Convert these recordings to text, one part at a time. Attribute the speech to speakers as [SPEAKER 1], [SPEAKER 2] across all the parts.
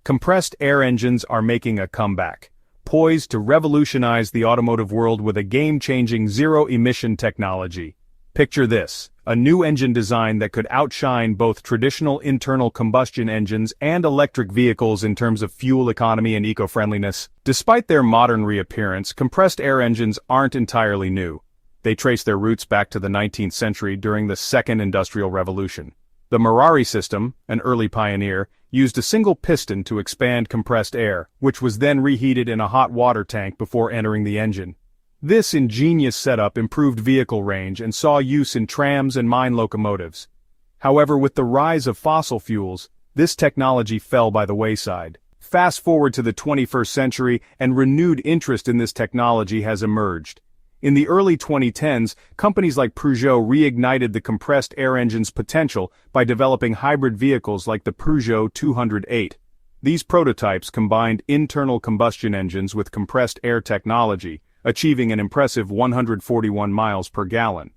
[SPEAKER 1] Compressed air engines are making a comeback, poised to revolutionize the automotive world with a game-changing zero-emission technology. Picture this, a new engine design that could outshine both traditional internal combustion engines and electric vehicles in terms of fuel economy and eco-friendliness. Despite their modern reappearance, compressed air engines aren't entirely new. They trace their roots back to the 19th century during the Second Industrial Revolution. The mirai system, an early pioneer, used a single piston to expand compressed air, which was then reheated in a hot water tank before entering the engine. This ingenious setup improved vehicle range and saw use in trams and mine locomotives. However, with the rise of fossil fuels, this technology fell by the wayside. Fast forward to the 21st century, and renewed interest in this technology has emerged. In the early 2010s, companies like Peugeot reignited the compressed air engine's potential by developing hybrid vehicles like the Peugeot 208. These prototypes combined internal combustion engines with compressed air technology, achieving an impressive 141 miles per gallon.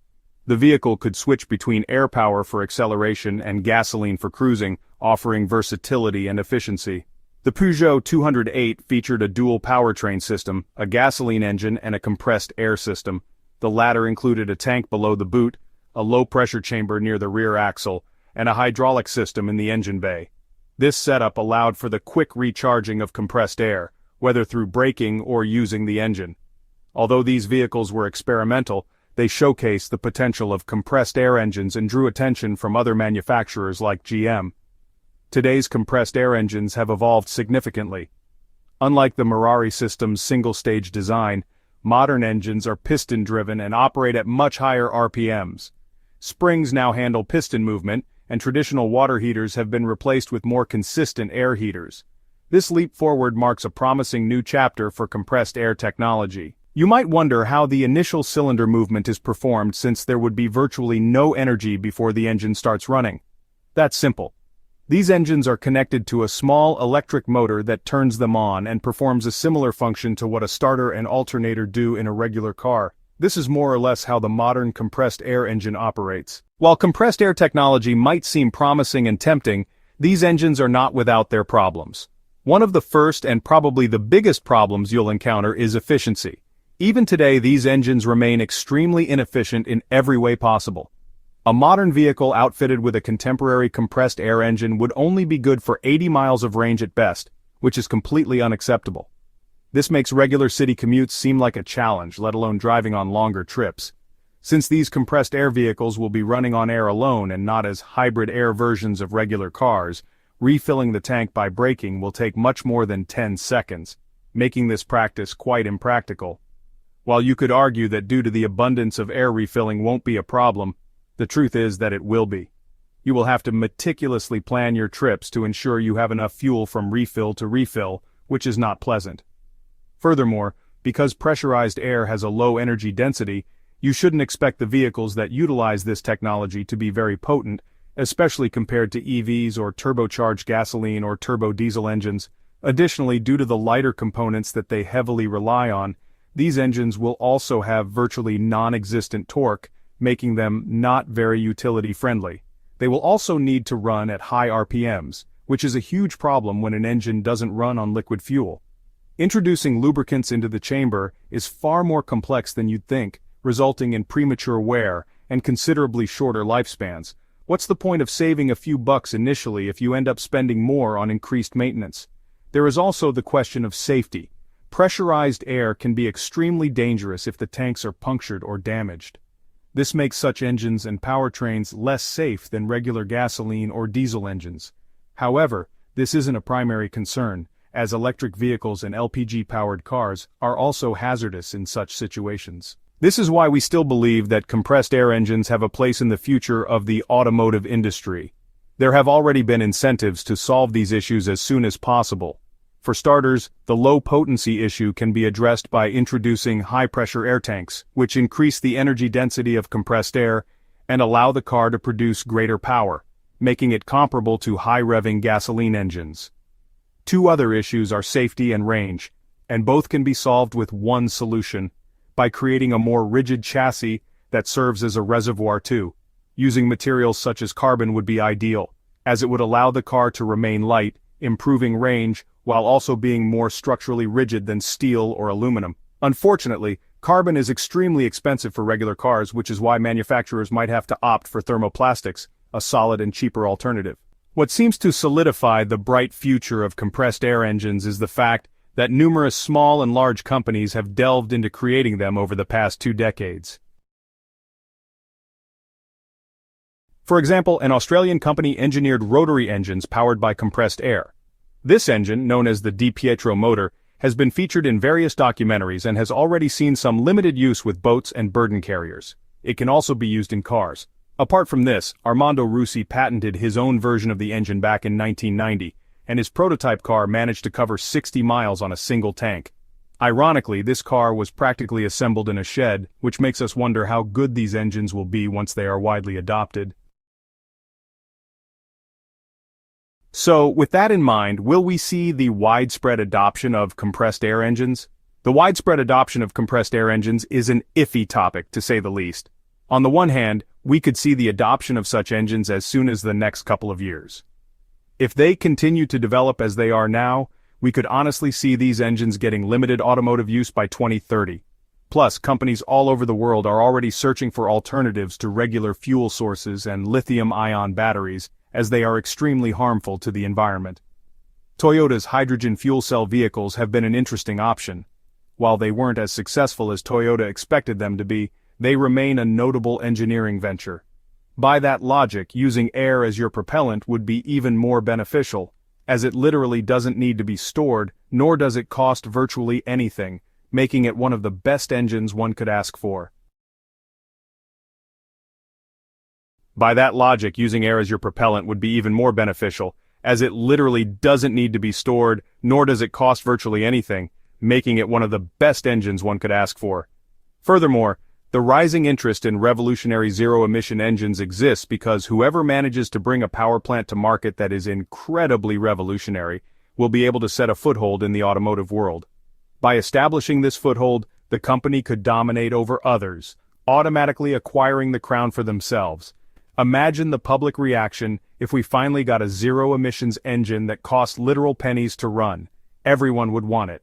[SPEAKER 1] The vehicle could switch between air power for acceleration and gasoline for cruising, offering versatility and efficiency. The Peugeot 208 featured a dual powertrain system, a gasoline engine and a compressed air system. The latter included a tank below the boot, a low-pressure chamber near the rear axle, and a hydraulic system in the engine bay. This setup allowed for the quick recharging of compressed air, whether through braking or using the engine. Although these vehicles were experimental, they showcased the potential of compressed air engines and drew attention from other manufacturers like GM. Today's compressed air engines have evolved significantly. Unlike the mirai system's single-stage design, modern engines are piston-driven and operate at much higher RPMs. Springs now handle piston movement, and traditional water heaters have been replaced with more consistent air heaters. This leap forward marks a promising new chapter for compressed air technology. You might wonder how the initial cylinder movement is performed, since there would be virtually no energy before the engine starts running. That's simple. These engines are connected to a small electric motor that turns them on and performs a similar function to what a starter and alternator do in a regular car. This is more or less how the modern compressed air engine operates. While compressed air technology might seem promising and tempting, these engines are not without their problems. One of the first and probably the biggest problems you'll encounter is efficiency. Even today, these engines remain extremely inefficient in every way possible. A modern vehicle outfitted with a contemporary compressed air engine would only be good for 80 miles of range at best, which is completely unacceptable. This makes regular city commutes seem like a challenge, let alone driving on longer trips. Since these compressed air vehicles will be running on air alone and not as hybrid air versions of regular cars, refilling the tank by braking will take much more than 10 seconds, making this practice quite impractical. While you could argue that due to the abundance of air refilling won't be a problem, the truth is that it will be. You will have to meticulously plan your trips to ensure you have enough fuel from refill to refill, which is not pleasant. Furthermore, because pressurized air has a low energy density, you shouldn't expect the vehicles that utilize this technology to be very potent, especially compared to EVs or turbocharged gasoline or turbo diesel engines. Additionally, due to the lighter components that they heavily rely on, these engines will also have virtually non-existent torque, making them not very utility-friendly. They will also need to run at high RPMs, which is a huge problem when an engine doesn't run on liquid fuel. Introducing lubricants into the chamber is far more complex than you'd think, resulting in premature wear and considerably shorter lifespans. What's the point of saving a few bucks initially if you end up spending more on increased maintenance? There is also the question of safety. Pressurized air can be extremely dangerous if the tanks are punctured or damaged. This makes such engines and powertrains less safe than regular gasoline or diesel engines. However, this isn't a primary concern, as electric vehicles and LPG-powered cars are also hazardous in such situations. This is why we still believe that compressed air engines have a place in the future of the automotive industry. There have already been incentives to solve these issues as soon as possible. For starters, the low potency issue can be addressed by introducing high-pressure air tanks, which increase the energy density of compressed air and allow the car to produce greater power, making it comparable to high-revving gasoline engines. Two other issues are safety and range, and both can be solved with one solution: by creating a more rigid chassis that serves as a reservoir too. Using materials such as carbon would be ideal, as it would allow the car to remain light, improving range, while also being more structurally rigid than steel or aluminum. Unfortunately, carbon is extremely expensive for regular cars, which is why manufacturers might have to opt for thermoplastics, a solid and cheaper alternative. What seems to solidify the bright future of compressed air engines is the fact that numerous small and large companies have delved into creating them over the past 2 decades. For example, an Australian company engineered rotary engines powered by compressed air. This engine, known as the Di Pietro motor, has been featured in various documentaries and has already seen some limited use with boats and burden carriers. It can also be used in cars. Apart from this, Armando Russi patented his own version of the engine back in 1990, and his prototype car managed to cover 60 miles on a single tank. Ironically, this car was practically assembled in a shed, which makes us wonder how good these engines will be once they are widely adopted. So, with that in mind, will we see the widespread adoption of compressed air engines? The widespread adoption of compressed air engines is an iffy topic, to say the least. On the one hand, we could see the adoption of such engines as soon as the next couple of years. If they continue to develop as they are now, we could honestly see these engines getting limited automotive use by 2030. Plus, companies all over the world are already searching for alternatives to regular fuel sources and lithium-ion batteries, as they are extremely harmful to the environment. Toyota's hydrogen fuel cell vehicles have been an interesting option. While they weren't as successful as Toyota expected them to be, they remain a notable engineering venture. By that logic, using air as your propellant would be even more beneficial, as it literally doesn't need to be stored, nor does it cost virtually anything, making it one of the best engines one could ask for. By that logic, using air as your propellant would be even more beneficial, as it literally doesn't need to be stored, nor does it cost virtually anything, making it one of the best engines one could ask for. Furthermore, the rising interest in revolutionary zero-emission engines exists because whoever manages to bring a power plant to market that is incredibly revolutionary will be able to set a foothold in the automotive world. By establishing this foothold, the company could dominate over others, automatically acquiring the crown for themselves. Imagine the public reaction if we finally got a zero-emissions engine that cost literal pennies to run. Everyone would want it.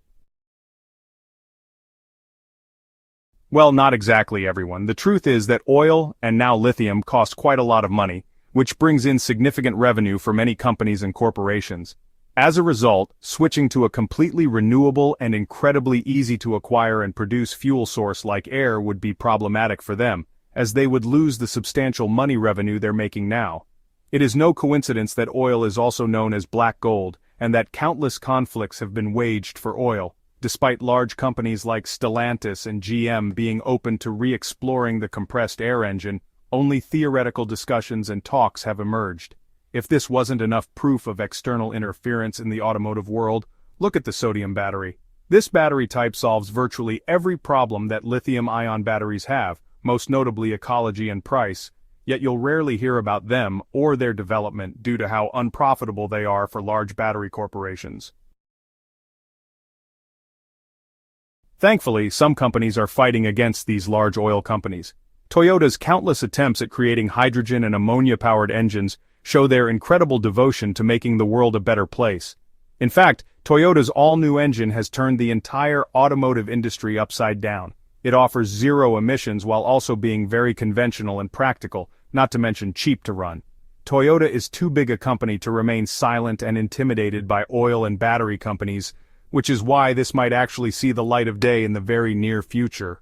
[SPEAKER 1] Well, not exactly everyone. The truth is that oil, and now lithium, cost quite a lot of money, which brings in significant revenue for many companies and corporations. As a result, switching to a completely renewable and incredibly easy to acquire and produce fuel source like air would be problematic for them, as they would lose the substantial money revenue they're making now. It is no coincidence that oil is also known as black gold, and that countless conflicts have been waged for oil, despite large companies like Stellantis and GM being open to re-exploring the compressed air engine. Only theoretical discussions and talks have emerged. If this wasn't enough proof of external interference in the automotive world, look at the sodium battery. This battery type solves virtually every problem that lithium-ion batteries have, most notably ecology and price, yet you'll rarely hear about them or their development due to how unprofitable they are for large battery corporations. Thankfully, some companies are fighting against these large oil companies. Toyota's countless attempts at creating hydrogen and ammonia-powered engines show their incredible devotion to making the world a better place. In fact, Toyota's all-new engine has turned the entire automotive industry upside down. It offers zero emissions while also being very conventional and practical, not to mention cheap to run. Toyota is too big a company to remain silent and intimidated by oil and battery companies, which is why this might actually see the light of day in the very near future.